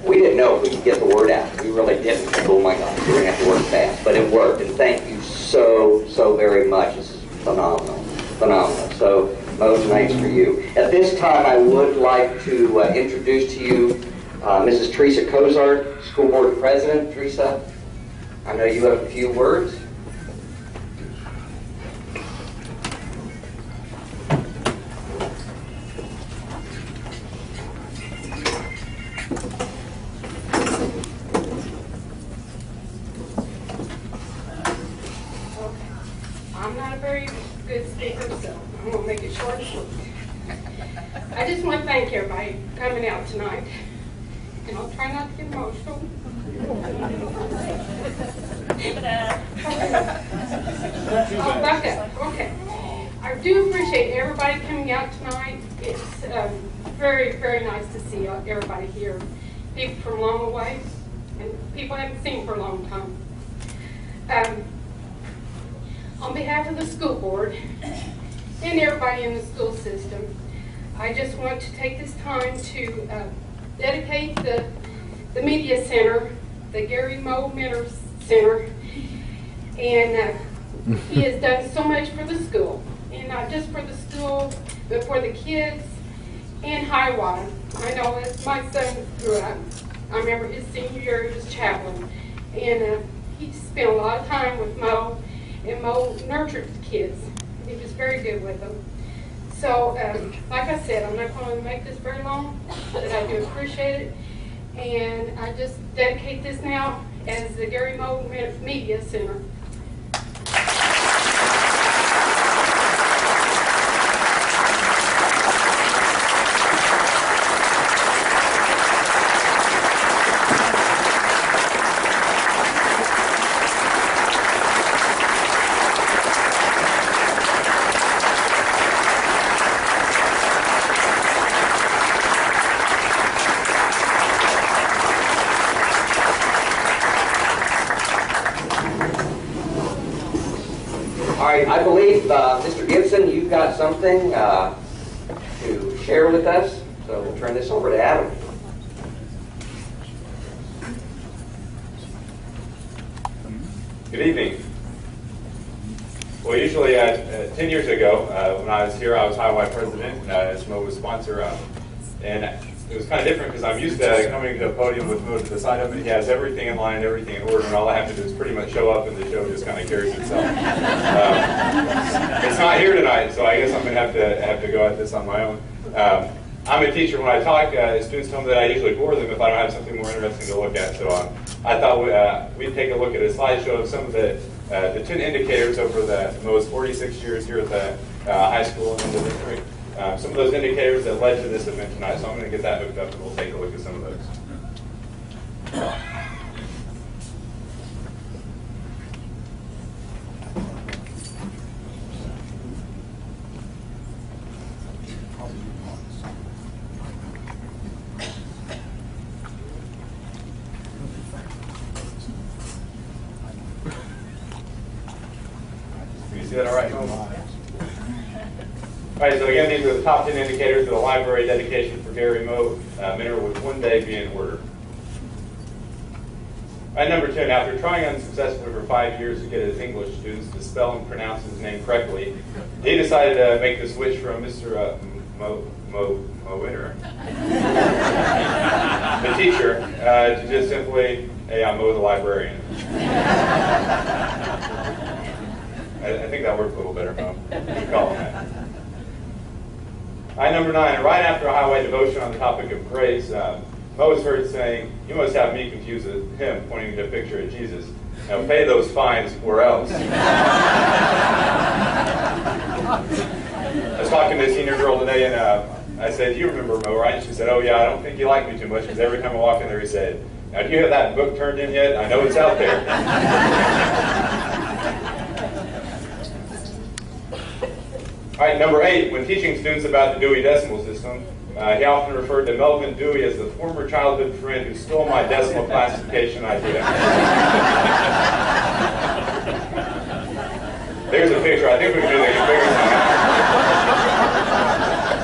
we didn't know if we could get the word out. We really didn't. Oh my gosh, we're going to have to work fast. But it worked, and thank you so, so very much. This is phenomenal, phenomenal. So, Mo, thanks for you. At this time, I would like to introduce to you Mrs. Teresa Cozart, School Board President. Teresa, I know you have a few words. I'm not a very good speaker, so I'm going to make it short and sweet. I just want to thank everybody for coming out tonight, and I'll try not to get emotional. I'll back up. Okay. I do appreciate everybody coming out tonight. It's very, very nice to see everybody here. People from long way, and people I haven't seen for a long time. On behalf of the school board and everybody in the school system, I just want to take this time to dedicate the media center, the Gary Moenter Center, and he has done so much for the school, and not just for the school, but for the kids in Hiawatha. I know as my son grew up, I remember his senior year he was chaplain, and he spent a lot of time with Mo, and Mo nurtured the kids. He was very good with them. So, like I said, I'm not going to make this very long, but I do appreciate it. And I just dedicate this now as the Gary Mo Media Center. I believe, Mr. Gibson, you've got something to share with us, so we'll turn this over to Adam. Good evening. Well, usually 10 years ago, when I was here, I was Highway President, as Mo was sponsor, and it was kind of different because I'm used to coming to a podium with Mo to the side of it. He has everything in line, everything in order, and all I have to do is pretty much show up, and the show just kind of carries itself. It's not here tonight, so I guess I'm going to have to go at this on my own. I'm a teacher. When I talk, students tell me that I usually bore them if I don't have something more interesting to look at. So I thought we'd take a look at a slideshow of some of the 10 indicators over the most 46 years here at the high school and in the district. Some of those indicators that led to this event tonight. So I'm going to get that hooked up and we'll take a look at some of those. Can you see that all right, Mo? All right, so again, these are the top 10 indicators of the library dedication for Gary Moenter, with one day being in order. All right, number 10, after trying unsuccessfully for 5 years to get his English students to spell and pronounce his name correctly, he decided to make the switch from Mr. Moenter, the teacher, to just simply, hey, I'm Mo the librarian. I think that worked a little better, Mo. Good call on that. All right, number 9, right after a highway devotion on the topic of grace, Mo was heard saying, "You must have me confused with him," pointing to a picture of Jesus. "Now pay those fines or else." I was talking to a senior girl today, and I said, "Do you remember Mo, right?" And she said, "Oh yeah, I don't think he liked me too much because every time I walk in there he said, 'Now do you have that book turned in yet? I know it's out there.'" All right, number 8, when teaching students about the Dewey Decimal System, he often referred to Melvin Dewey as the former childhood friend who stole my decimal classification idea. There's a picture. I think we can do that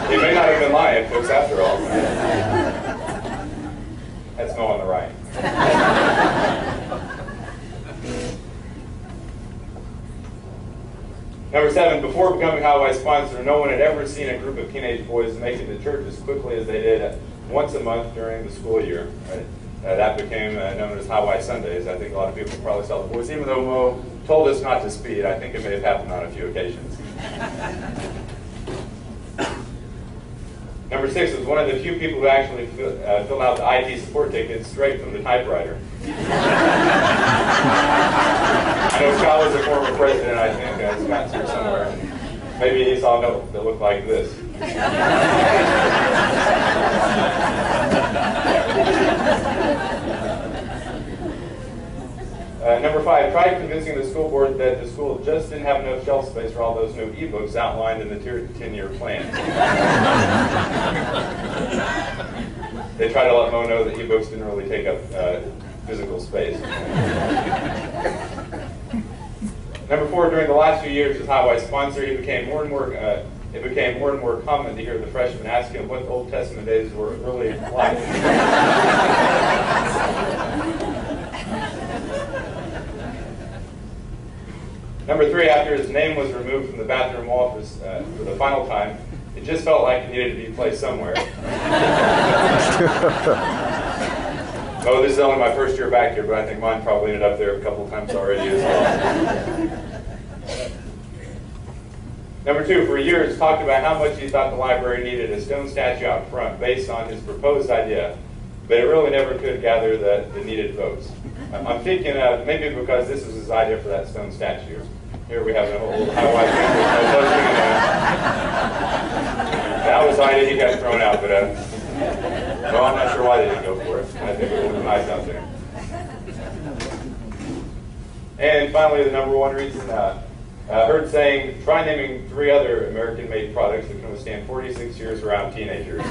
bigger. He may not have been lying, folks, after all. That's Mo on before becoming Highway sponsor, no one had ever seen a group of teenage boys make it to church as quickly as they did once a month during the school year. Right? That became known as Highway Sundays. I think a lot of people probably saw the boys, even though Mo told us not to speed. I think it may have happened on a few occasions. Number 6 was one of the few people who actually filled out the IT support tickets straight from the typewriter. I know Scott was a former president, I think. Scott's here somewhere. Maybe he saw a note that looked like this. Number 5, tried convincing the school board that the school just didn't have enough shelf space for all those new e-books outlined in the 10-year plan. They tried to let Mo know that e-books didn't really take up physical space. Number 4, during the last few years as Highway sponsor, it became more and more common to hear the freshmen ask him what the Old Testament days were really like. Number 3, after his name was removed from the bathroom office for the final time, it just felt like it needed to be placed somewhere. Oh, this is only my first year back here, but I think mine probably ended up there a couple of times already as well. Number 2, for years, talked about how much he thought the library needed a stone statue out front based on his proposed idea, but it really never could gather the needed votes. I'm thinking maybe because this was his idea for that stone statue. Here we have a whole Highway family. That was the idea he got thrown out, but well, I'm not sure why they didn't go for it. I think it would look nice out there. And finally, the number 1 reason, heard saying, try naming 3 other American-made products that can withstand 46 years around teenagers.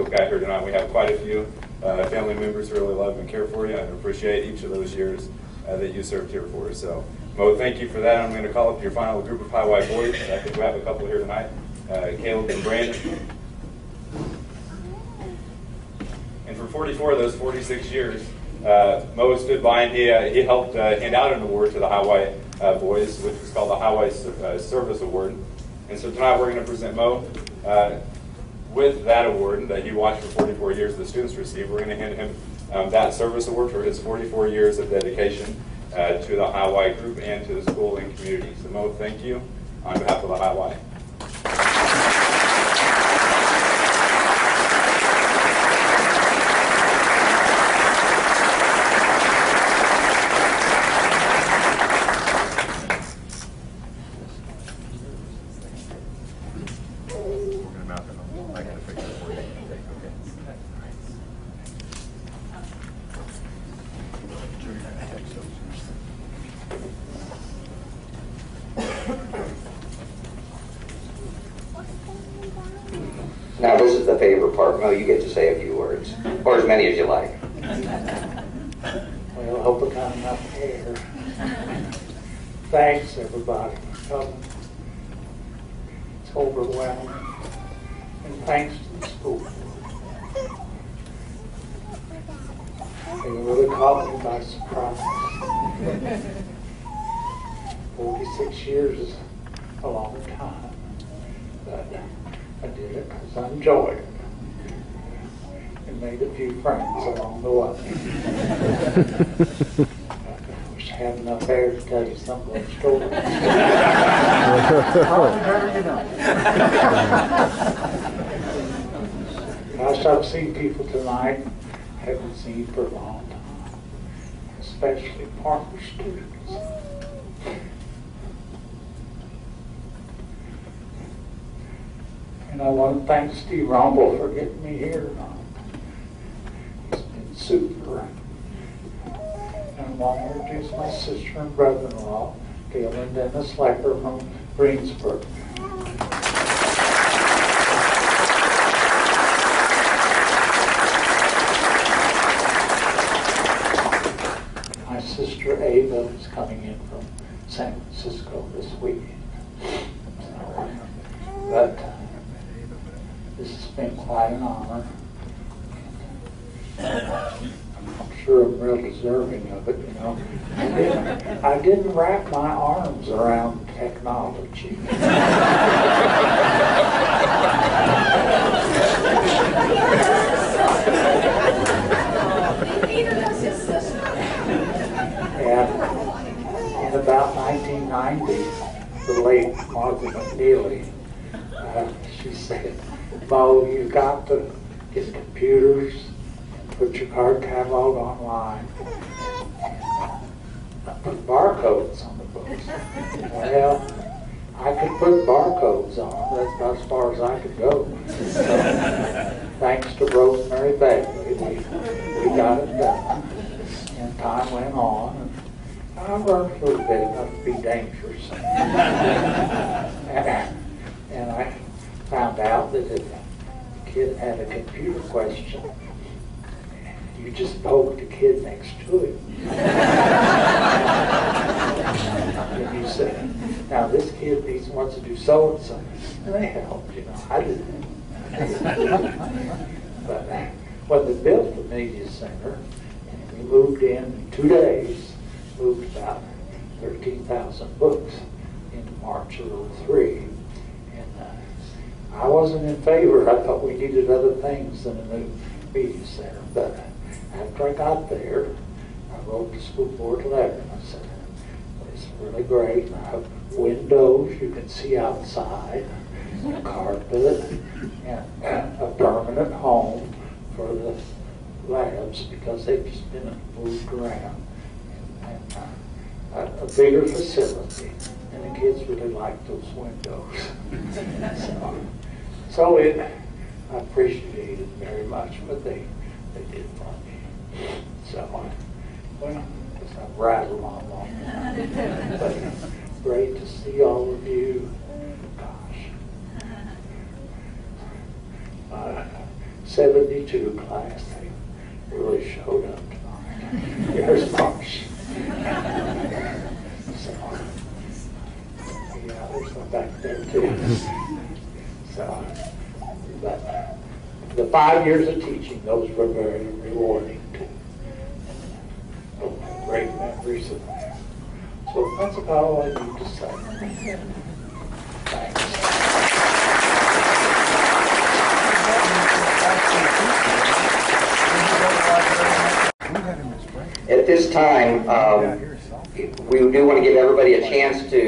Guy here tonight, we have quite a few family members who really love and care for you and appreciate each of those years that you served here for us. So, Mo, thank you for that. I'm going to call up your final group of Highway boys. I think we have a couple here tonight, Caleb and Brandon. And for 44 of those 46 years, Mo stood by and he helped hand out an award to the Highway boys, which was called the Highway Service Award. And so tonight we're going to present Mo with that award that he watched for 44 years the students received. We're going to hand him that service award for his 44 years of dedication to the Highway group and to the school and community. So Mo, thank you on behalf of the Highway. Now this is the favorite part. Mo, you get to say a few words, or as many as you like. Well, I hope I got enough air. Thanks, everybody, for coming. It's overwhelming. And thanks to the school. They really caught me by surprise. 46 years is a long time, but I did it because I enjoyed it and made a few friends along the way. I wish I had enough air to tell you some of those stories. Gosh, I've seen people tonight I haven't seen for a long time, especially Parker students. And I want to thank Steve Rumble for getting me here tonight. He's been super. And I want to introduce my sister and brother-in-law, Dale and Dennis Lecker from Greensburg. My sister Ava is coming in from San Francisco this weekend. But this is been quite an honor. I'm sure I'm real deserving of it, you know. I didn't wrap my arms around technology. And in about 1990, the late Martha McNeely, she said, "Mo, you've got to get computers and put your card catalog online. Put barcodes on the books." Well, I could put barcodes on. That's about as far as I could go. So, thanks to Rosemary Bagley, we got it done. And time went on, and I learned a little bit enough to be dangerous. And I found out that if a kid had a computer question, you just poke the kid next to him. And you say, "Now this kid wants to do so and so," and they helped, you know. I didn't. But when they built the media center, and we moved in 2 days, moved about 13,000 books in March of '03. And I wasn't in favor. I thought we needed other things than a new media center. But after I got there, I wrote the school board letter, and I said, "It's really great. I have windows you can see outside, a carpet, and a permanent home for the labs because they've just been moved around, and a bigger facility." And the kids really like those windows. So I appreciate it very much what they did for me. So, well, I've rattled on long enough. But great to see all of you. Gosh. 72 class, they really showed up tonight. There's Marsh. So, yeah, there's one back there too. So, but the 5 years of teaching, those were very rewarding too. Great memories of that. So that's about all I need to say. Thanks. At this time, we do want to give everybody a chance to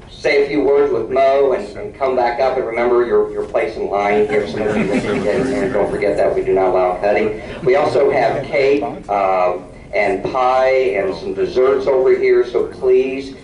say a few words with Mo and come back up. And remember your place in line here. Some of you may get in there. Don't forget that we do not allow cutting. We also have cake and pie and some desserts over here. So please,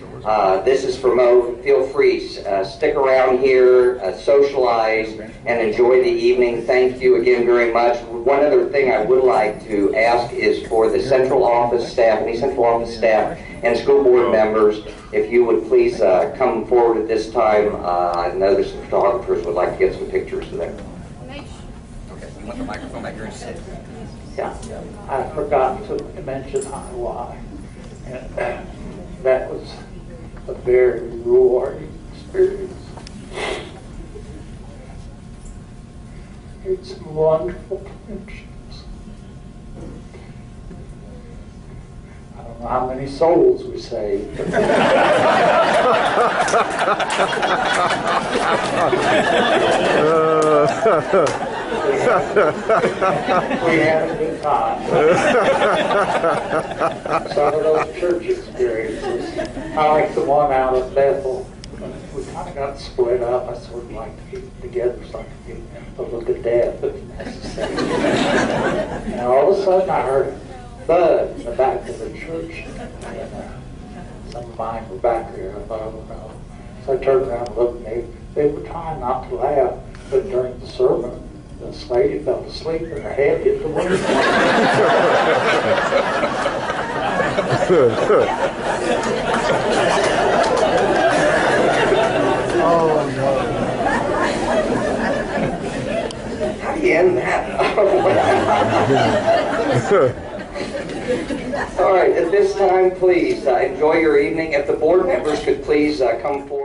this is for Mo. Feel free, stick around here, socialize, and enjoy the evening. Thank you again very much. One other thing I would like to ask is for the central office staff, any central office staff and school board members, if you would please come forward at this time. I know there's some photographers who would like to get some pictures of them. Okay, you want the microphone back here? Yeah, I forgot to mention Hawaii. And that was a very rewarding experience. It's some wonderful connections. I don't know how many souls we saved. We had a good time. Some of those church experiences. I like the one out of Bethel. We kind of got split up. I sort of like to keep it together so I could get a look at death if necessary. And all of a sudden I heard a thud in the back of the church. And some of mine were back there. I thought, oh no. So I turned around and looked, and they were trying not to laugh, but during the sermon, this lady fell asleep and her head hit the window. Oh no. How do you end that? All right, at this time, please enjoy your evening. If the board members could please come forward.